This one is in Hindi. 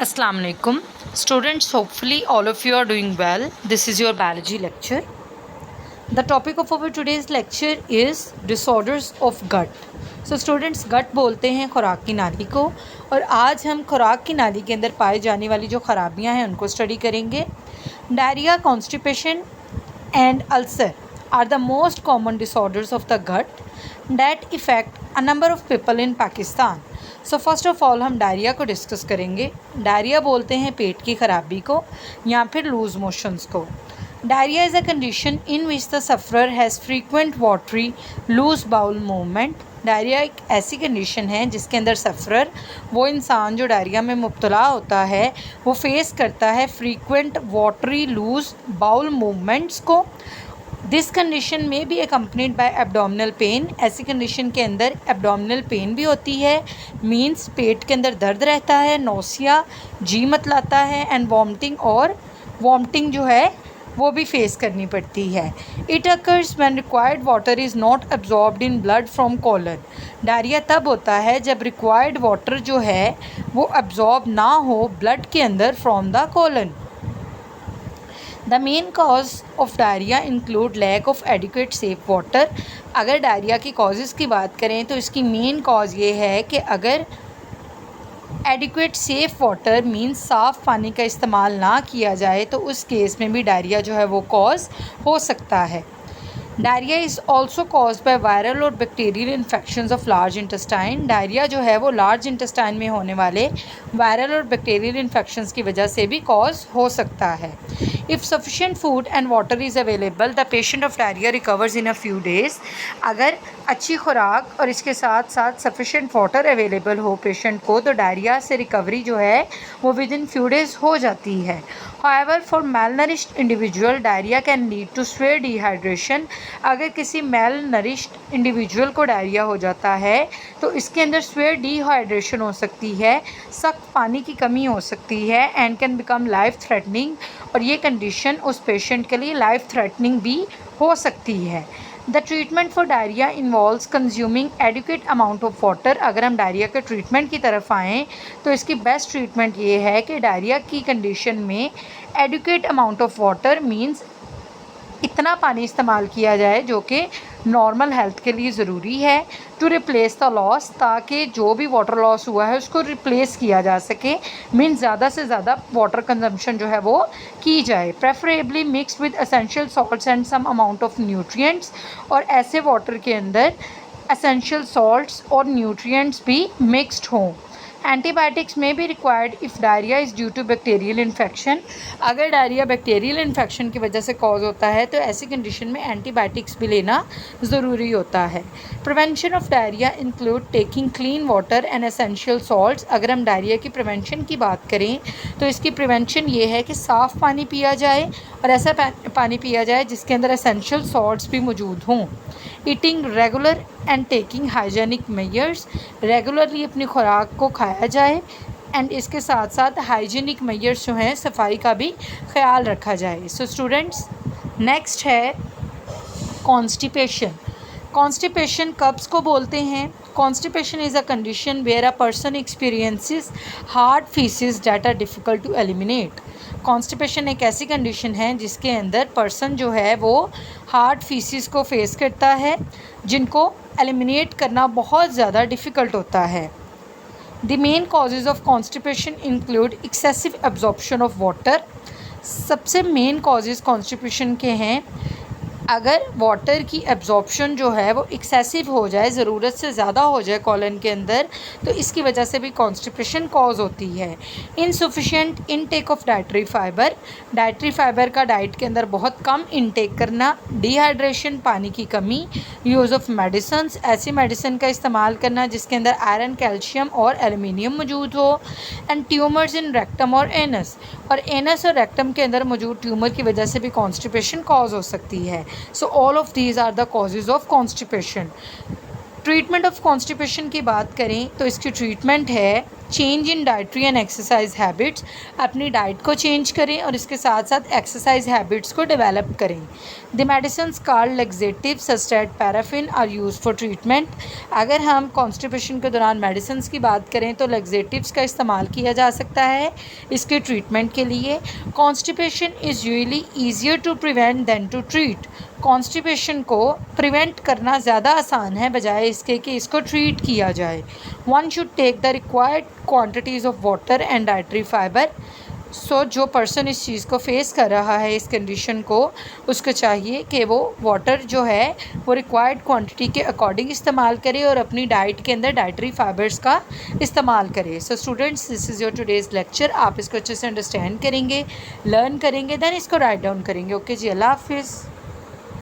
Assalamu alaikum. Students, hopefully all of you are doing well. This is your biology lecture. The topic of our today's lecture is disorders of gut. So students, gut बोलते हैं खुराक की नाली को, और आज हम खुराक की नाली के अंदर पाए जाने वाली जो खराबियां हैं उनको स्टडी करेंगे. Diarrhoea, constipation and ulcer are the most common disorders of the gut that affect a number of people in Pakistan. So first of all हम डायरिया को डिस्कस करेंगे. डायरिया बोलते हैं पेट की खराबी को या फिर लूज मोशंस को. Diarrhoea is a condition in which the sufferer has frequent watery loose bowel movement. Diarrhoea एक ऐसी कंडीशन है जिसके अंदर सफरर, वो इंसान जो डायरिया में मुब्तला होता है, वो फेस करता है frequent watery loose bowel movements को. दिस कंडीशन में भी अकम्पनीड बाय एब्डोमिनल पेन. ऐसी कंडीशन के अंदर एब्डोमिनल पेन भी होती है, मीन्स पेट के अंदर दर्द रहता है, नोसिया, जी मतलाता है, एंड वॉमिटिंग, और वॉमिटिंग जो है वो भी फेस करनी पड़ती है. It occurs when required water is not absorbed in blood from colon. Diarrhoea तब होता है जब रिक्वायर्ड वाटर जो है वो एब्जॉर्ब ना हो ब्लड के अंदर from the colon. The main cause of diarrhoea include lack of adequate safe water. अगर डायरिया की कॉजेज़ की बात करें तो इसकी मेन कॉज ये है कि अगर एडिक्वेट सेफ़ वाटर मीन्स साफ़ पानी का इस्तेमाल ना किया जाए तो उस केस में भी डायरिया जो है वो कॉज हो सकता है. Diarrhoea is also cause by viral और bacterial infections of large intestine. Diarrhoea जो है वो लार्ज इंटेस्टाइन में होने वाले वायरल और बैक्टीरियल इन्फेक्शंस की वजह से भी कॉज हो सकता है. If sufficient food and water is available the patient of diarrhoea recovers in a few days. अगर अच्छी खुराक और इसके साथ साथ सफिशेंट वाटर अवेलेबल हो पेशेंट को तो डायरिया से रिकवरी जो है वो विद इन फ्यू डेज़ हो जाती है. However, for malnourished individual, diarrhoea can lead to severe dehydration. अगर किसी malnourished इंडिविजुअल को डायरिया हो जाता है तो इसके अंदर severe dehydration हो सकती है, सख्त पानी की कमी हो सकती है, and can become life threatening. और ये कंडीशन उस पेशेंट के लिए लाइफ थ्रेटनिंग भी हो सकती है. The treatment for diarrhoea involves consuming adequate amount of water. अगर हम डायरिया के ट्रीटमेंट की तरफ आएँ तो इसकी बेस्ट ट्रीटमेंट ये है कि डायरिया की कंडीशन में adequate amount of water means इतना पानी इस्तेमाल किया जाए जो कि नॉर्मल हेल्थ के लिए ज़रूरी है. टू रिप्लेस द लॉस, ताकि जो भी वाटर लॉस हुआ है उसको रिप्लेस किया जा सके, मीन्स ज़्यादा से ज़्यादा वाटर कंजम्पशन जो है वो की जाए. Preferably mix with essential salts and some amount of nutrients. और ऐसे वाटर के अंदर एसेंशियल सॉल्ट्स और न्यूट्रिएंट्स भी मिक्स्ड हों. एंटीबायोटिक्स में भी required if diarrhoea is due to bacterial infection. अगर डायरिया बैक्टीरियल इन्फेक्शन की वजह से कॉज होता है तो ऐसी कंडीशन में एंटीबायोटिक्स भी लेना ज़रूरी होता है. Prevention of diarrhoea include taking clean water and essential salts. अगर हम डायरिया की प्रिवेंशन की बात करें तो इसकी प्रिवेंशन ये है कि साफ़ पानी पिया जाए और ऐसा पानी पिया जाए जिसके अंदर एसेंशियल सॉल्ट्स भी मौजूद हों. Eating regular and taking hygienic measures. Regularly अपनी खुराक को खाया जाए एंड इसके साथ साथ हाइजीनिक मेजर्स जो हैं सफाई का भी ख्याल रखा जाए. सो स्टूडेंट्स, नेक्स्ट है कॉन्स्टिपेशन. कॉन्स्टिपेशन कब्ज़ को बोलते हैं. Constipation is a condition where a person experiences hard faeces that are difficult to eliminate. Constipation एक ऐसी कंडीशन है जिसके अंदर पर्सन जो है वो हार्ड फीसिस को फेस करता है जिनको एलिमिनेट करना बहुत ज़्यादा डिफ़िकल्ट होता है. The main causes of constipation include excessive absorption of water. सबसे मेन कॉजेज़ कॉन्स्टिपेशन के हैं अगर वाटर की एब्जॉर्प्शन जो है वो एक्सेसिव हो जाए, ज़रूरत से ज़्यादा हो जाए कॉलन के अंदर, तो इसकी वजह से भी कॉन्स्टिपेशन कॉज होती है. Insufficient intake of dietary fibre. Dietary fibre का डाइट के अंदर बहुत कम इनटेक करना. डिहाइड्रेशन, पानी की कमी. यूज़ ऑफ मेडिसन्स, ऐसी मेडिसिन का इस्तेमाल करना जिसके अंदर आयरन, कैल्शियम और एल्युमिनियम मौजूद हो. एंड ट्यूमर्स इन रेक्टम और एनस. और एनस और रेक्टम के अंदर मौजूद ट्यूमर की वजह से भी कॉन्स्टिपेशन कॉज हो सकती है. So all of these are the causes of constipation. Treatment of constipation की बात करें तो इसकी ट्रीटमेंट है change in dietary and exercise habits, अपनी डाइट को चेंज करें और इसके साथ साथ एक्सरसाइज हैबिट्स को डेवलप करें। The medicines called laxative such that paraffin are use for treatment. अगर हम कॉन्स्टिपेशन के दौरान मेडिसिन की बात करें तो लैक्सेटिव्स का इस्तेमाल किया जा सकता है इसके ट्रीटमेंट के लिए। Constipation is usually easier to prevent than to treat. Constipation को प्रिवेंट करना ज़्यादा आसान है बजाय इसके कि इसको ट्रीट किया जाए। One should take the required quantities of water and dietary fibre. So जो पर्सन इस चीज़ को फेस कर रहा है, इस कंडीशन को, उसको चाहिए कि वो वाटर जो है वो रिक्वायर्ड क्वांटिटी के अकॉर्डिंग इस्तेमाल करे और अपनी डाइट के अंदर डाइटरी फाइबर्स का इस्तेमाल करे। So students, this is your today's lecture. आप इसको अच्छे से अंडरस्टैंड करेंगे, लर्न करेंगे, देन इसको राइट डाउन करेंगे। ओके जी, अल्लाह हाफिज़।